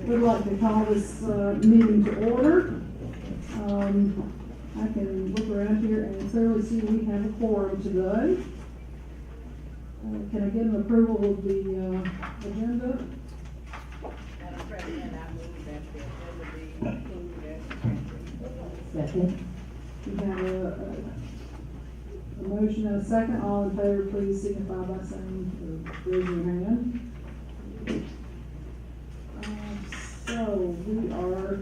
We'd like to call this meeting to order. I can look around here and clearly see we have a quorum today. Can I get an approval of the agenda? Madam President, I move that the agenda be included as Second. We have a motion and a second. All in favor, please signify by saying, raise your hand. So we are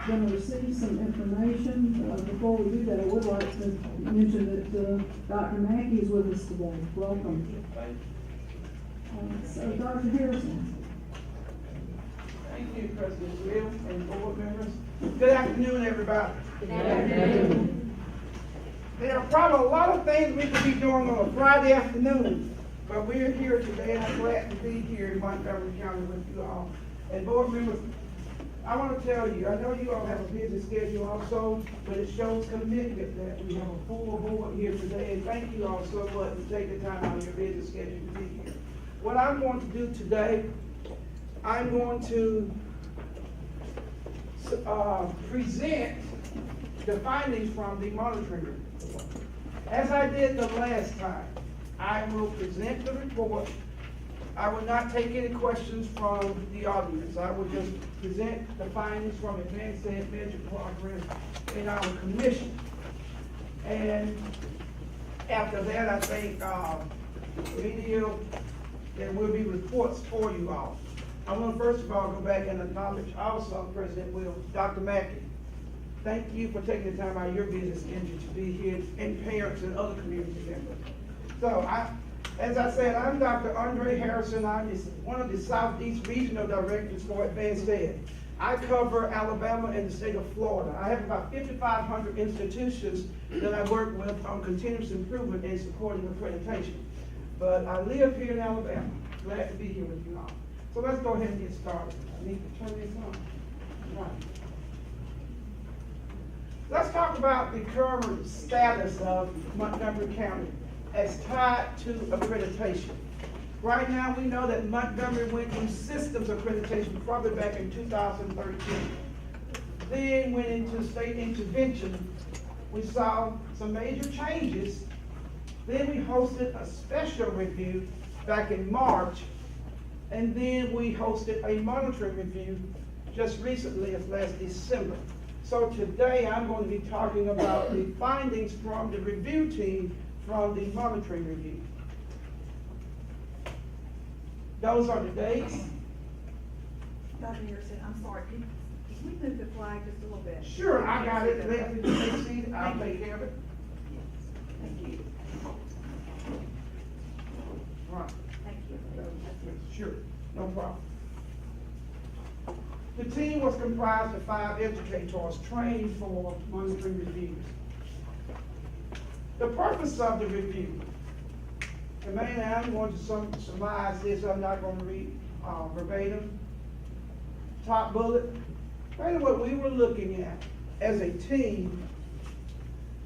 going to receive some information. Before we do that, I would like to mention that Dr. Mackey is with us today. Welcome. So Dr. Harrison. Thank you, President Will and board members. Good afternoon, everybody. Good afternoon. There are probably a lot of things we could be doing on a Friday afternoon, but we're here today and I'm glad to be here in Montgomery County with you all. And board members, I want to tell you, I know you all have a busy schedule also, but it shows commitment that we have a full board here today. And thank you all so much for taking the time out of your busy schedule to be here. What I'm going to do today, I'm going to present the findings from the monitoring report. As I did the last time, I will present the report. I will not take any questions from the audience. I will just present the findings from advanced and measured progress in our commission. And after that, I think there will be reports for you all. I want to first of all go back and acknowledge also President Will, Dr. Mackey. Thank you for taking the time out of your business schedule to be here, and parents and other community members. So as I said, I'm Dr. Andre Harrison. I'm one of the Southeast Regional Directors for Advanced Ed. I cover Alabama and the state of Florida. I have about 5,500 institutions that I work with on continuous improvement and supporting accreditation. But I live here in Alabama. Glad to be here with you all. So let's go ahead and get started. I need to turn this on. Right. Let's talk about the current status of Montgomery County as tied to accreditation. Right now, we know that Montgomery went through systems accreditation probably back in 2013. Then went into state intervention. We saw some major changes. Then we hosted a special review back in March. And then we hosted a monitoring review just recently as last December. So today I'm going to be talking about the findings from the review team from the monitoring review. Those are the dates. Dr. Harrison, I'm sorry, can we move the flag just a little bit? Sure, I got it. Let me take seat. I'll take care of it. Thank you. Right. Thank you. Sure, no problem. The team was comprised of 5 educators trained for monitoring reviews. The purpose of the review, and mainly I'm going to summarize this, I'm not going to read verbatim. Top bullet, mainly what we were looking at as a team,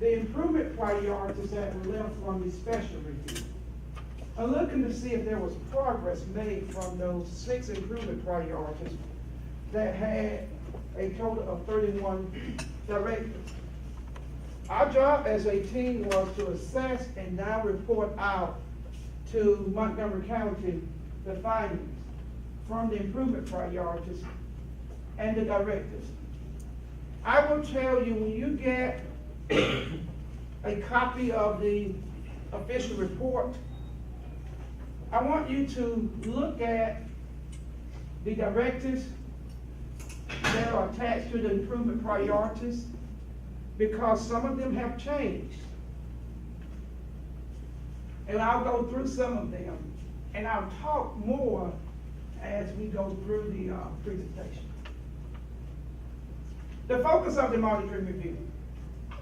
the improvement priorities that were left from the special review. I'm looking to see if there was progress made from those 6 improvement priorities that had a total of 31 directives. Our job as a team was to assess and now report out to Montgomery County the findings from the improvement priorities and the directives. I will tell you, when you get a copy of the official report, I want you to look at the directives that are attached to the improvement priorities, because some of them have changed. And I'll go through some of them, and I'll talk more as we go through the presentation. The focus of the monitoring review,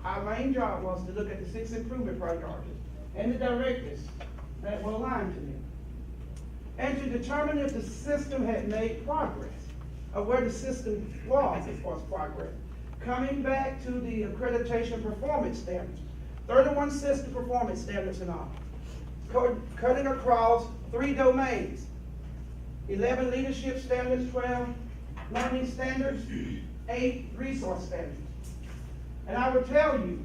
our main job was to look at the 6 improvement priorities and the directives that were aligned to them, and to determine if the system had made progress, or where the system was as far as progress. coming back to the accreditation performance standards, 31 system performance standards and all. Cutting across 3 domains, 11 leadership standards, 12 learning standards, 8 resource standards. And I will tell you,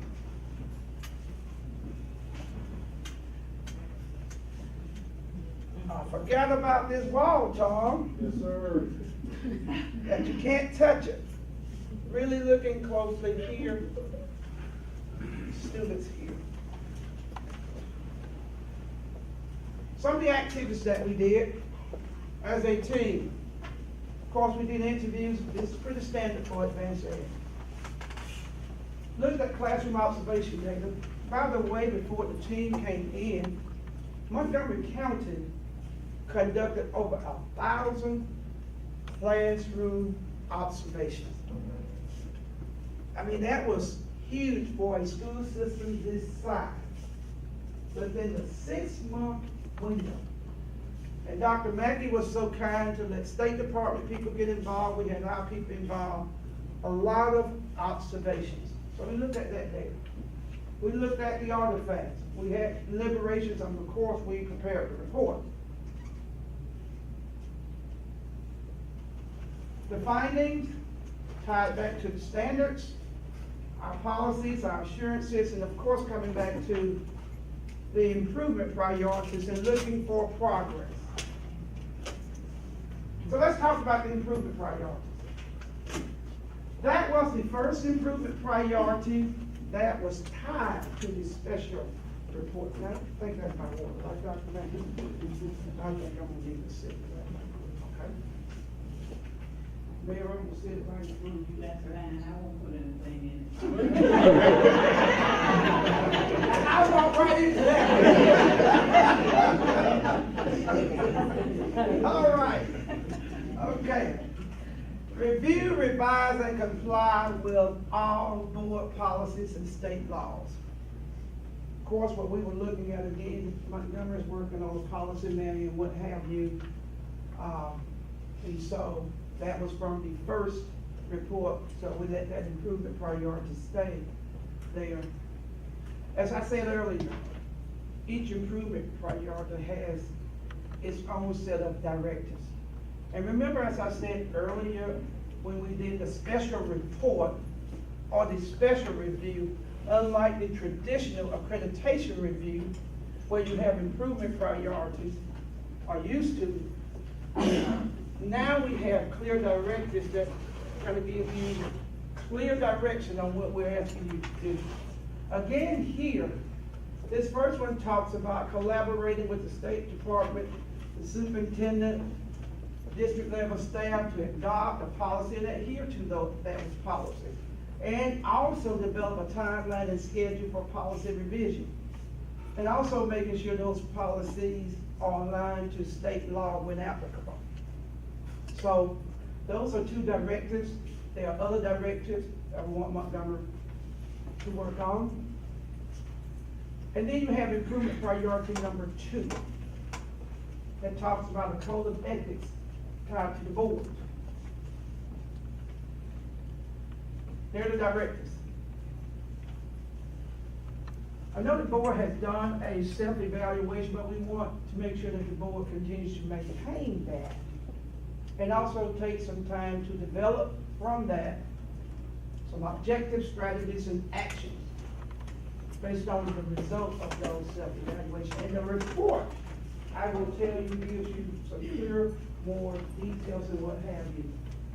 forget about this wall, Tom. Yes, sir. That you can't touch it. Really looking closely here, students here. Some of the activities that we did as a team. Of course, we did interviews. This is pretty standard for advanced ed. Look at classroom observation data. By the way, before the team came in, Montgomery County conducted over 1,000 classroom observations. I mean, that was huge for a school system this size. Within the 6-month window. And Dr. Mackey was so kind to let State Department people get involved. We had our people involved. A lot of observations. So we looked at that data. We looked at the artifacts. We had deliberations, and of course we prepared the report. The findings tied back to the standards, our policies, our assurances, and of course coming back to the improvement priorities and looking for progress. So let's talk about the improvement priorities. That was the first improvement priority that was tied to the special report. Now, I think that's my water, right, Dr. Mackey? I think I'm gonna need to sit with that. Okay? Mayor, I'm gonna sit right in front of you. That's fine, I won't put anything in it. I walk right into that. All right. Okay. Review, revise, and comply with all board policies and state laws. Of course, what we were looking at again, Montgomery's working on a policy manual and what have you. And so that was from the first report, so we let that improvement priority stay there. As I said earlier, each improvement priority has its own set of directives. And remember, as I said earlier, when we did the special report or the special review, unlike the traditional accreditation review, where you have improvement priorities, or used to, now we have clear directives that are going to give you clear direction on what we're asking you to do. Again, here, this first one talks about collaborating with the State Department, the superintendent, district level staff to adopt a policy and adhere to that policy. And also develop a timeline and schedule for policy revision. And also making sure those policies are aligned to state law when applicable. So those are 2 directives. There are other directives that we want Montgomery to work on. And then you have improvement priority number 2 that talks about a code of ethics tied to the board. They're the directives. I know the board has done a self-evaluation, but we want to make sure that the board continues to maintain that. And also take some time to develop from that some objective strategies and actions based on the results of those self-evaluations. And the report, I will tell you, gives you some clear, more details and what have you,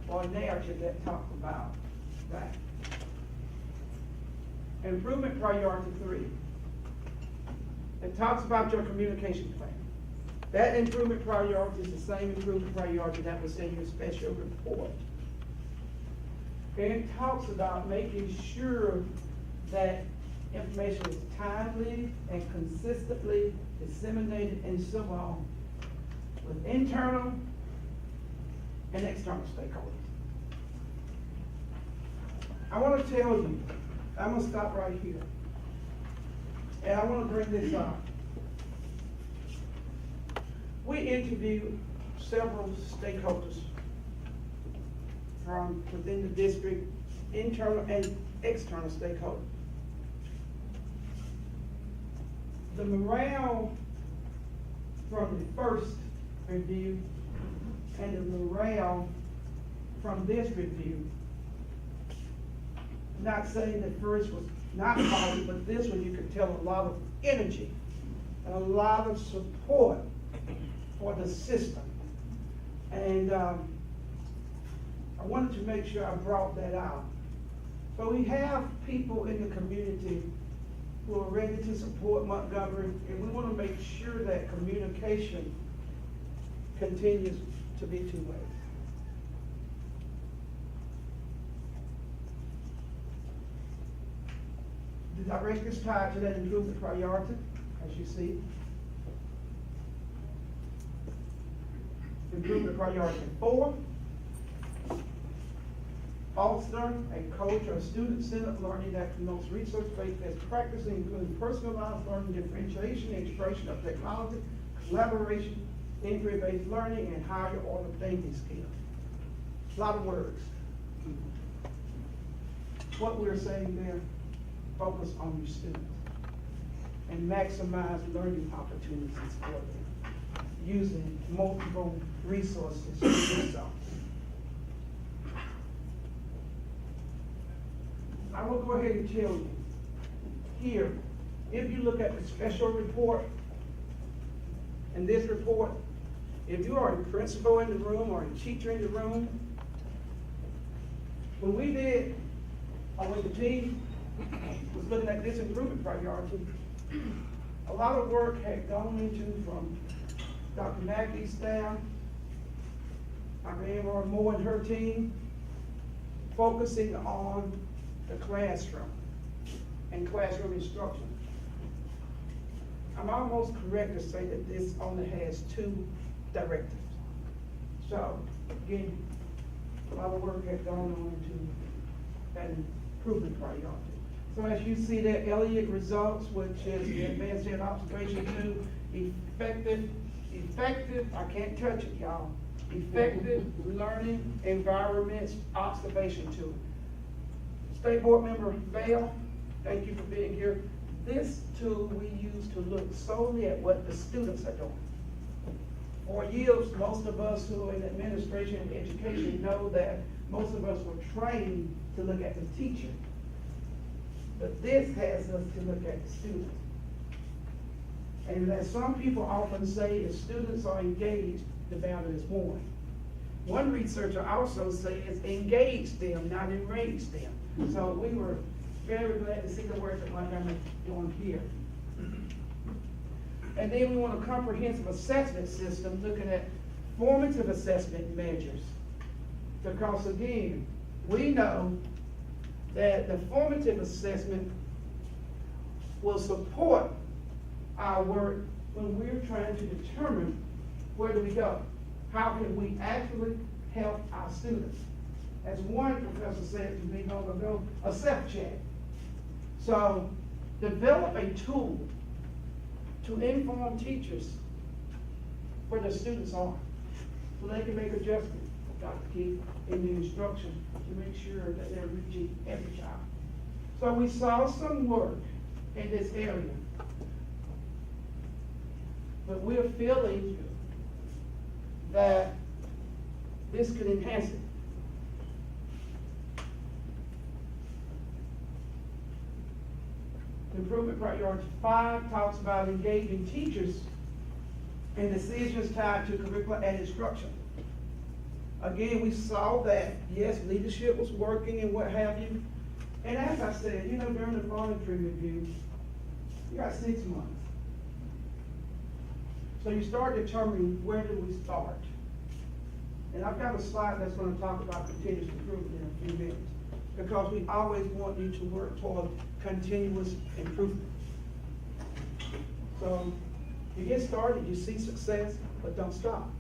or narrative that talks about that. Improvement priority 3. It talks about your communication plan. That improvement priority is the same improvement priority that was in your special report. And it talks about making sure that information is timely and consistently disseminated and so on with internal and external stakeholders. I want to tell you, I'm going to stop right here. And I want to bring this up. We interviewed several stakeholders from within the district internal and external stakeholders. The morale from the first review and the morale from this review, not saying that first was not positive, but this one you could tell a lot of energy and a lot of support for the system. And I wanted to make sure I brought that out. So we have people in the community who are ready to support Montgomery, and we want to make sure that communication continues to be two ways. The directives tied to that improvement priority, as you see. Improvement priority 4, foster a culture of student-centered learning that promotes research-based best practices, including personalized learning, differentiation, integration of technology, collaboration, inquiry-based learning, and higher order thinking skills. A lot of words. What we're saying there, focus on your students and maximize learning opportunities for them using multiple resources to do so. I will go ahead and tell you here, if you look at the special report and this report, if you are a principal in the room or a teacher in the room, when we did, or when the team was looking at this improvement priority, a lot of work had gone into from Dr. Mackey's staff, Dr. Amber Moore and her team, focusing on the classroom and classroom instruction. I'm almost correct to say that this only has 2 directives. So, again, a lot of work has gone on into that improvement priority. So as you see there, Elliott results, which is the advanced ed observation 2, effective, I can't touch it, y'all. Effective learning environments observation 2. State Board Member Vale, thank you for being here. This tool we use to look solely at what the students are doing. For years, most of us who are in administration and education know that most of us were trained to look at the teacher. But this has us to look at the students. And as some people often say, if students are engaged, the battle is won. One researcher also says engage them, not enrage them. So we were very glad to see the work that Montgomery doing here. And then we want a comprehensive assessment system looking at formative assessment measures. Because again, we know that the formative assessment will support our work when we're trying to determine where do we go. How can we actually help our students? As one professor said to me long ago, a self-check. So develop a tool to inform teachers where the students are, so they can make adjustments, Dr. Keith, in the instruction to make sure that they're reaching every child. So we saw some work in this area, but we're feeling that this could enhance it. Improvement priority 5 talks about engaging teachers in decisions tied to curriculum and instruction. Again, we saw that, yes, leadership was working and what have you. And as I said, you know, during the voluntary review, you got 6 months. So you start determining where do we start. And I've got a slide that's going to talk about continuous improvement in a few minutes, because we always want you to work toward continuous improvement. So you get started, you see success, but don't stop.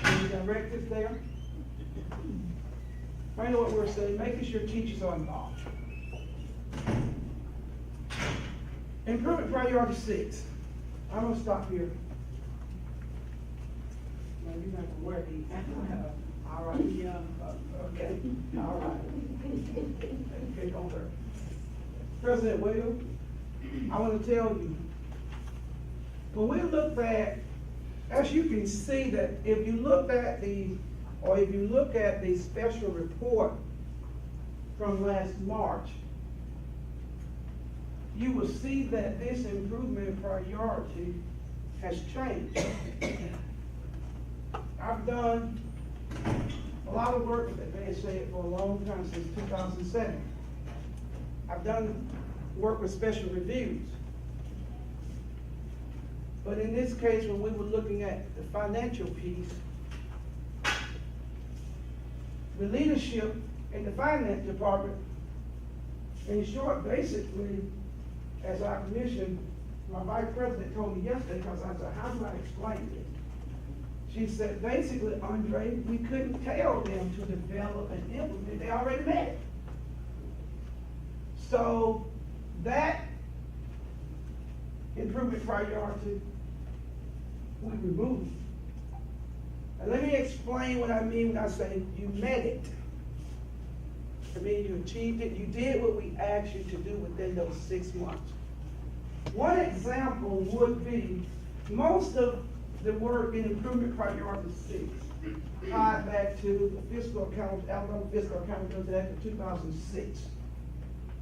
Any directives there? I know what we're saying, making sure teachers are involved. Improvement priority 6. I'm gonna stop here. Now, you're not gonna wear these. All right. Yeah. Okay, all right. Okay, don't hurt. President Williams, I want to tell you, when we looked at, as you can see that if you looked at if you look at the special report from last March, you will see that this improvement priority has changed. I've done a lot of work, as they said, for a long time, since 2007. I've done work with special reviews. But in this case, when we were looking at the financial piece, the leadership in the finance department, in short, basically, as our commission, my vice president told me yesterday, because I said, how do I explain this? She said, basically, Andre, we couldn't tell them to develop and implement, they already met it. So that improvement priority, we removed. And let me explain what I mean when I say you met it. I mean, you achieved it, you did what we asked you to do within those 6 months. One example would be, most of the work in improvement priority 6 tied back to the fiscal account, Alabama Fiscal Accountability Act of 2006,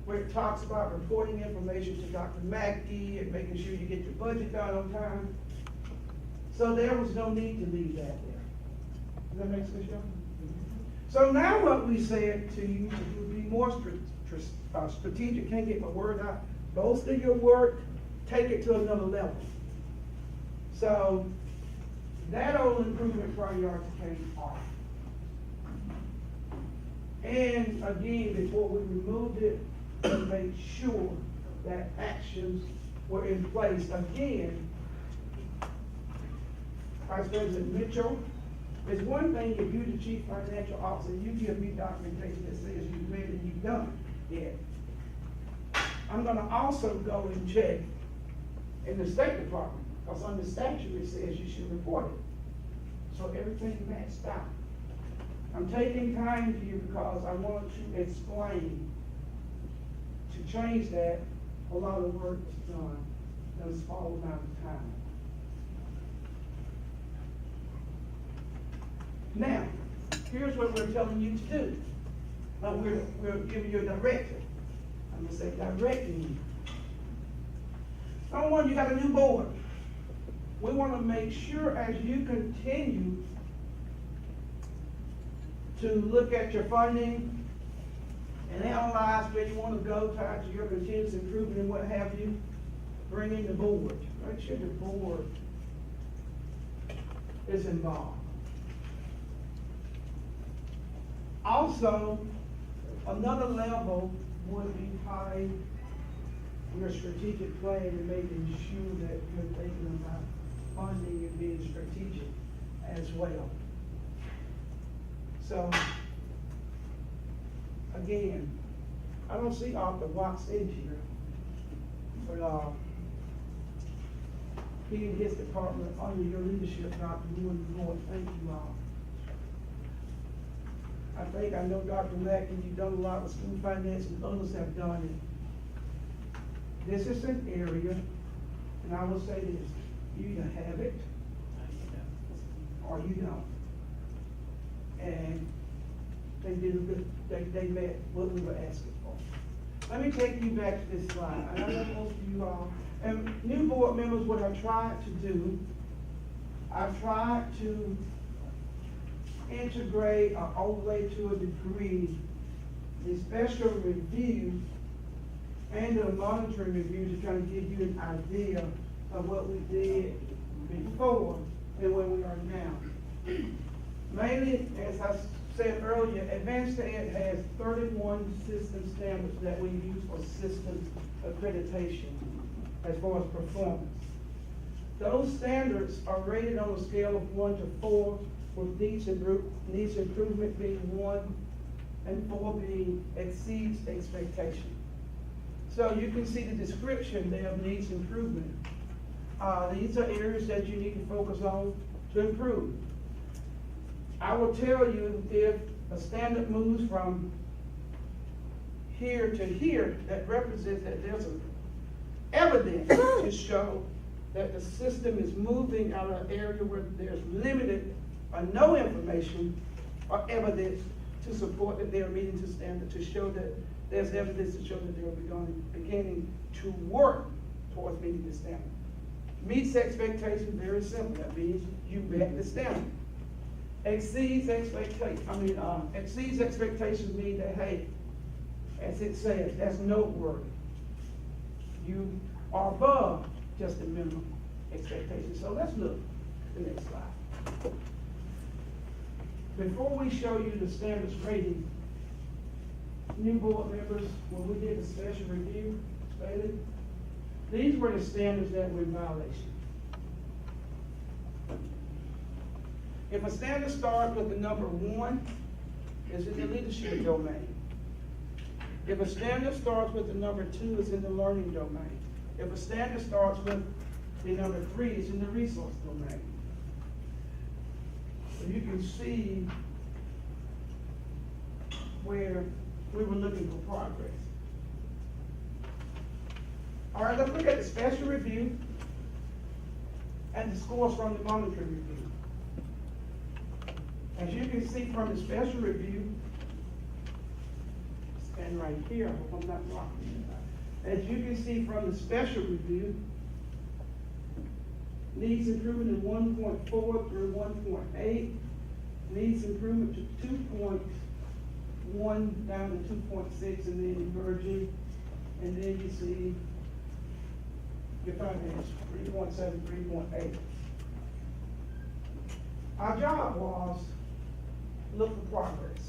where it talks about reporting information to Dr. Mackey and making sure you get your budget done on time. So there was no need to leave that there. Does that make sense, y'all? So now what we said to you to be more strategic, can't get my word out, bolster your work, take it to another level. So that old improvement priority came off. And again, before we removed it, we made sure that actions were in place. Again, Vice President Mitchell, it's one thing if you're the chief financial officer, you give me documentation that says you've read and you've done it. I'm gonna also go and check in the State Department, because under statute it says you should report it. So everything matched out. I'm taking time to you because I want to explain. To change that, a lot of work is done in a small amount of time. Now, here's what we're telling you to do. Now, we're giving you a directive. I'm gonna say directing you. Number one, you got a new board. We want to make sure as you continue to look at your funding and analyze where you want to go tied to your continuous improvement and what have you, bring in the board. Make sure the board is involved. Also, another level would be tied your strategic plan and making sure that you're thinking about funding and being strategic as well. So, again, I don't see Arthur Watts in here, but he and his department under your leadership, Dr. Moore, thank you all. I know Dr. Mackey, you've done a lot with school finance and others have done it. This is an area, and I will say this, you either have it or you don't. And they did a good, they met what we were asking for. Let me take you back to this slide. And I know most of you all, and new board members, what I tried to do, I tried to integrate or overlay to a degree the special review and the monitoring review to try to give you an idea of what we did before and where we are now. Mainly, as I said earlier, Advanced Ed has 31 system standards that we use for systems accreditation as far as performance. Those standards are rated on a scale of 1 to 4, with needs improvement being 1 and 4 being exceeds expectation. So you can see the description there of needs improvement. These are areas that you need to focus on to improve. I will tell you, if a standard moves from here to here, that represents that there's an evidence to show that the system is moving out of an area where there's limited or no information or evidence to support that they're meeting to standard, to show that there's evidence to show that they're beginning to work towards meeting the standard. Meets expectation, very simple. That means you met the standard. Exceeds expectations mean that, hey, as it says, that's noteworthy. You are above just the minimum expectation. So let's look at the next slide. Before we show you the standards rating, new board members, when we did the special review, Bailey, these were the standards that were in violation. If a standard starts with the number 1, it's in the leadership domain. If a standard starts with the number 2, it's in the learning domain. If a standard starts with the number 3, it's in the resource domain. So you can see where we were looking for progress. All right, let's look at the special review and the scores from the monitoring review. As you can see from the special review, stand right here, I hope I'm not blocking. As you can see from the special review, needs improvement in 1.4 through 1.8, needs improvement to 2.1 down to 2.6, and then emerging, and then you see your finance, 3.7, 3.8. Our job was look for progress.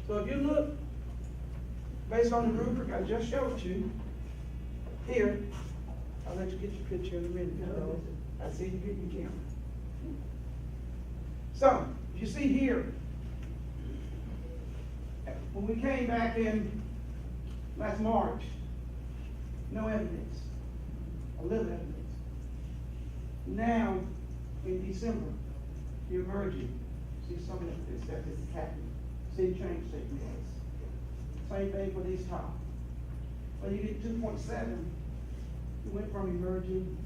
So if you look, based on the rubric I just showed you, here, I'll let you get your picture in a minute. I see you get your camera. So, you see here, when we came back in last March, no evidence, a little evidence. Now, in December, you're emerging. See some of this stuff is happening. See change taking place. Same thing for these top. When you get 2.7, you went from emerging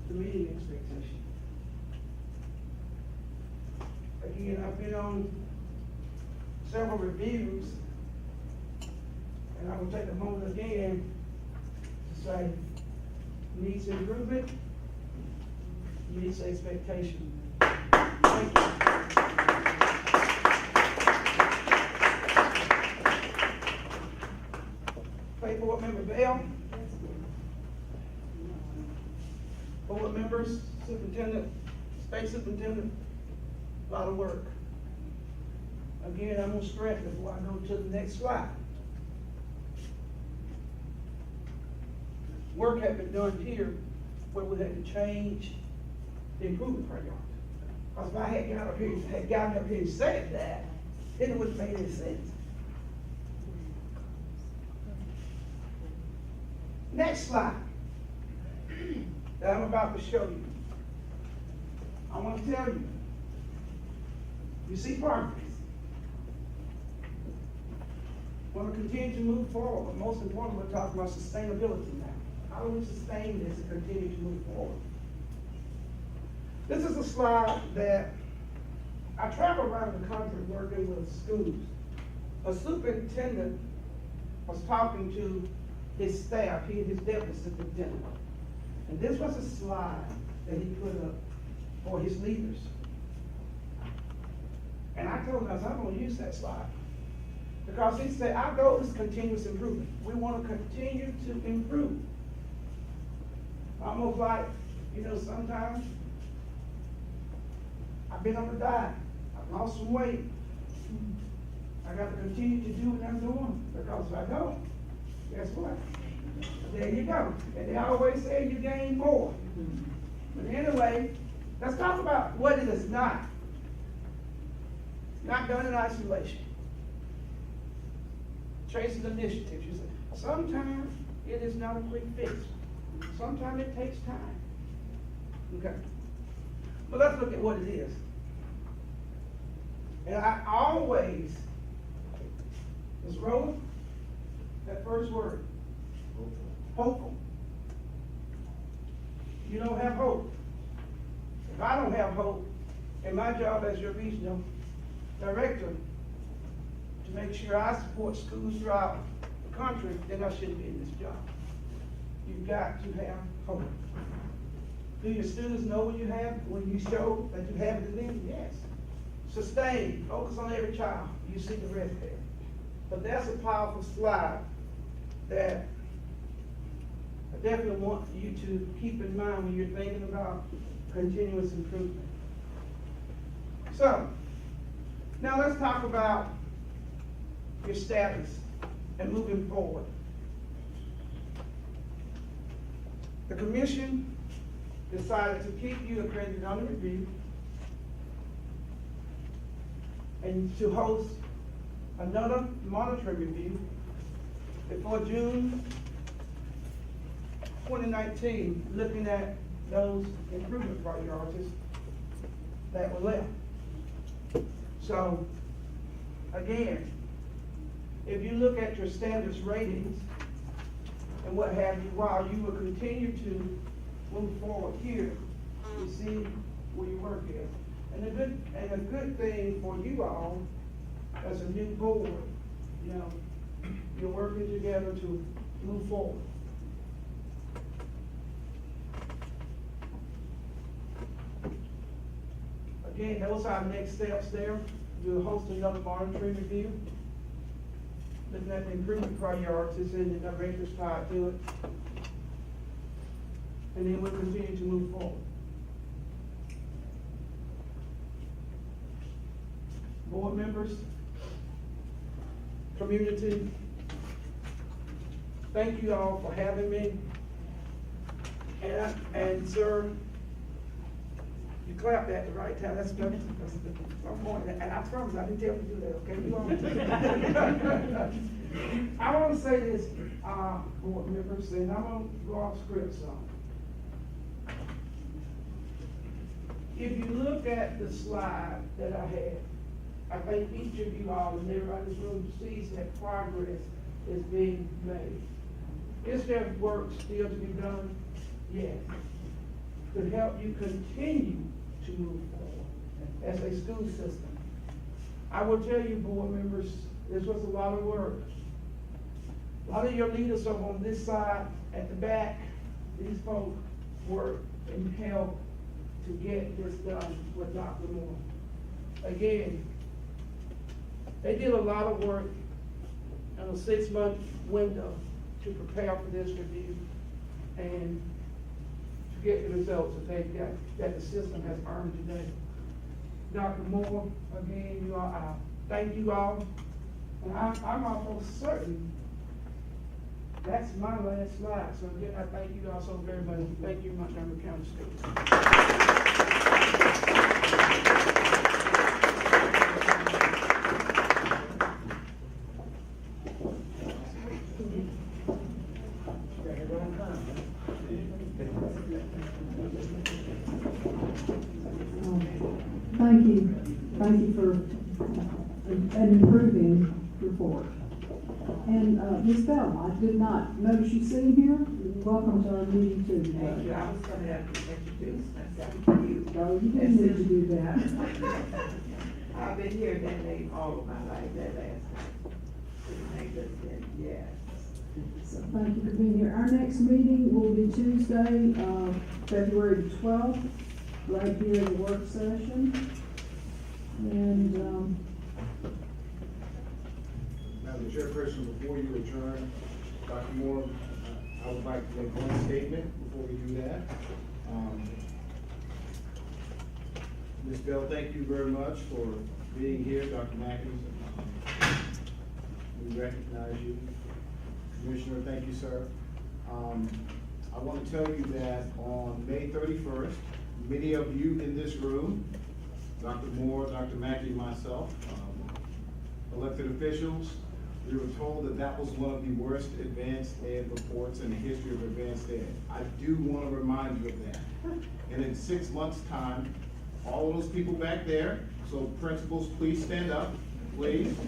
to meeting expectation. Again, I've been on several reviews, and I will take a moment again to say, needs improvement, meets expectation. Thank you. Pay Board Member Bell. Board members, superintendent, state superintendent, a lot of work. Again, I'm going to stress before I go to the next slide. Work had been done here where we had to change the improvement priority. Because if I had gotten up here and said that, then it wouldn't make any sense. Next slide that I'm about to show you. I want to tell you, you see progress. We want to continue to move forward, but most importantly, we're talking about sustainability now. How do we sustain this and continue to move forward? This is a slide that I travel around the country working with schools. A superintendent was talking to his staff, he and his deputy superintendent. And this was a slide that he put up for his leaders. And I told him, I'm going to use that slide. Because he said, our goal is continuous improvement. We want to continue to improve. Almost like, sometimes I've been on a diet. I've lost some weight. I got to continue to do what I'm doing. Because if I don't, guess what? There you go. And they always say you gain more. But anyway, let's talk about what it is not. It's not done in isolation. Tracing initiatives. You say, sometimes it is not a quick fix. Sometimes it takes time. Okay. But let's look at what it is. And I always, Ms. Rhoda, that first word, hopeful. You don't have hope. If I don't have hope, and my job as your regional director, to make sure I support schools throughout the country, then I shouldn't be in this job. You've got to have hope. Do your students know when you show that you have it in them? Yes. Sustain, focus on every child. You see the rest there. But that's a powerful slide that I definitely want you to keep in mind when you're thinking about continuous improvement. So, now let's talk about your status and moving forward. The commission decided to keep you accredited on the review and to host another monitoring review before June 2019, looking at those improvement priorities that were left. So, again, if you look at your standards ratings and what have you, while you will continue to move forward here, you see where your work is. And a good thing for you all as a new board, you know, you're working together to move forward. Again, those are our next steps there. We'll host another monitoring review, looking at the improvement priorities and the directors tied to it. And then we'll continue to move forward. Board members, community, thank you all for having me. And sir, you clapped at the right time. That's good. I'm going, and I promise I didn't tell you to do that, okay? You all. I want to say this, board members, and I'm going to go off script some. If you look at the slide that I had, I think each of you all and everybody in this room sees that progress is being made. Is there work still to be done? Yes. To help you continue to move forward as a school system. I will tell you, board members, this was a lot of work. A lot of your leaders are on this side, at the back. These folks work and help to get this done with Dr. Moore. Again, they did a lot of work in a 6-month window to prepare for this review and to get the results that they've got, that the system has earned today. Dr. Moore, again, you all, I thank you all. And I'm almost certain that's my last slide. So again, I thank you all so very much. Thank you, Montgomery County State. Thank you for an improving report. And Ms. Bell, I did not notice you sitting here. Welcome to our meeting too. Thank you. I was going to have to introduce myself to you. No, you didn't need to do that. I've been hearing that name all of my life, that last name. Yes. So thank you for being here. Our next meeting will be Tuesday, February 12th, right here in the work session. And Madam Chairperson, before you adjourn, Dr. Moore, I would like to make one statement before we do that. Ms. Bell, thank you very much for being here. Dr. Mackey, we recognize you. Commissioner, thank you, sir. I want to tell you that on May 31st, many of you in this room, Dr. Moore, Dr. Mackey, myself, elected officials, we were told that that was one of the worst advanced ed reports in the history of advanced ed. I do want to remind you of that. And in 6 months' time, all of those people back there, So principals, please stand up, please. So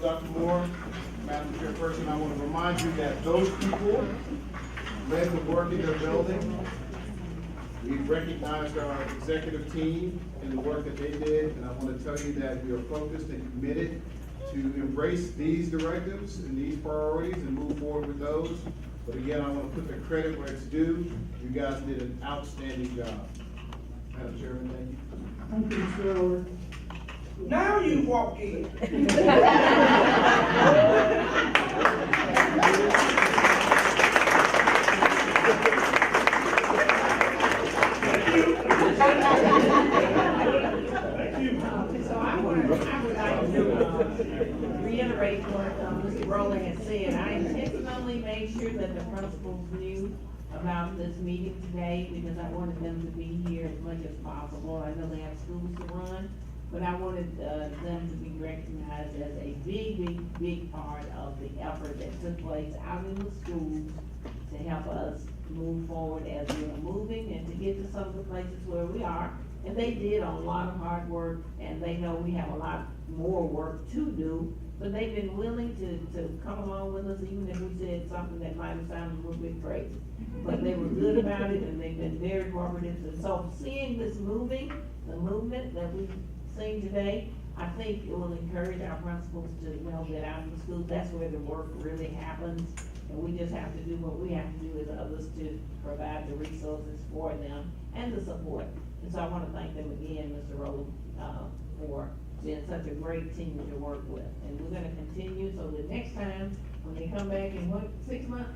Dr. Moore, Madam Chairperson, I want to remind you that those people led the work in their building. We've recognized our executive team and the work that they did, and I want to tell you that we are focused and committed to embrace these directives and these priorities and move forward with those. But again, I want to put the credit where it's due. You guys did an outstanding job. Madam Chairman, thank you. Thank you, Mr. Roller. Now you walk in. So I would like to reiterate what Mr. Rowland had said. I intentionally made sure that the principals knew about this meeting today because I wanted them to be here as much as possible. I know they have schools to run, but I wanted them to be recognized as a big part of the effort that took place out in the schools to help us move forward as we are moving and to get to some of the places where we are. And they did a lot of hard work, and they know we have a lot more work to do, but they've been willing to come along with us, even if we said something that might have sounded a little bit crazy. But they were good about it, and they've been very cooperative. And so seeing this movement that we've seen today, I think it will encourage our principals to know that out in the schools, that's where the work really happens. And we just have to do what we have to do as others to provide the resources for them and the support. And so I want to thank them again, Mr. Rowland, for being such a great team to work with. And we're gonna continue, so the next time, when they come back in what, 6 months?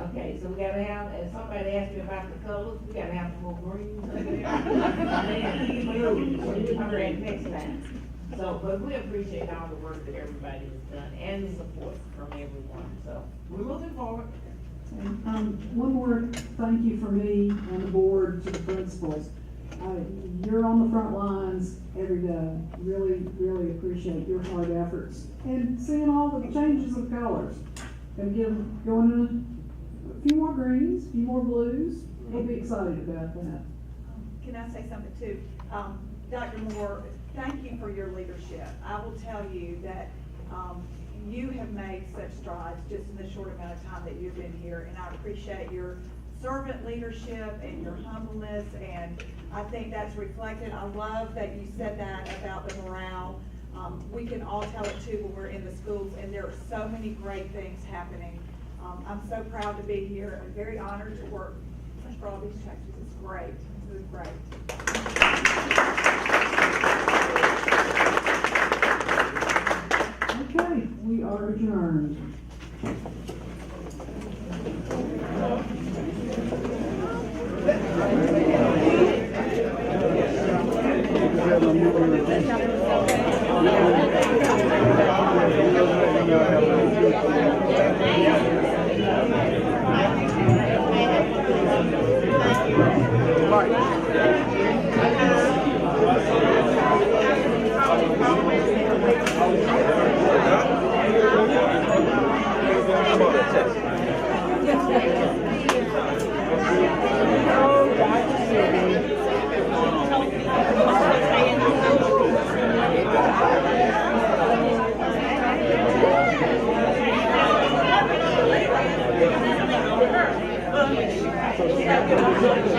Okay, so we gotta have, as somebody asked me about the colors, we gotta have some more greens up there. And blues, when you come back next time. So, but we appreciate all the work that everybody has done and the support from everyone, so we're moving forward. And, one more thank you from me and the board to the principals. You're on the front lines every day. Really appreciate your hard efforts and seeing all the changes of colors. And going in a few more greens, a few more blues. We'll be excited about that. Can I say something too? Dr. Moore, thank you for your leadership. I will tell you that, you have made such strides just in the short amount of time that you've been here, and I appreciate your servant leadership and your humbleness, and I think that's reflected. I love that you said that about the morale. We can all tell it too when we're in the schools, and there are so many great things happening. I'm so proud to be here. I'm very honored to work for all these chapters. It's great. It's great. Okay, we are adjourned. Yeah.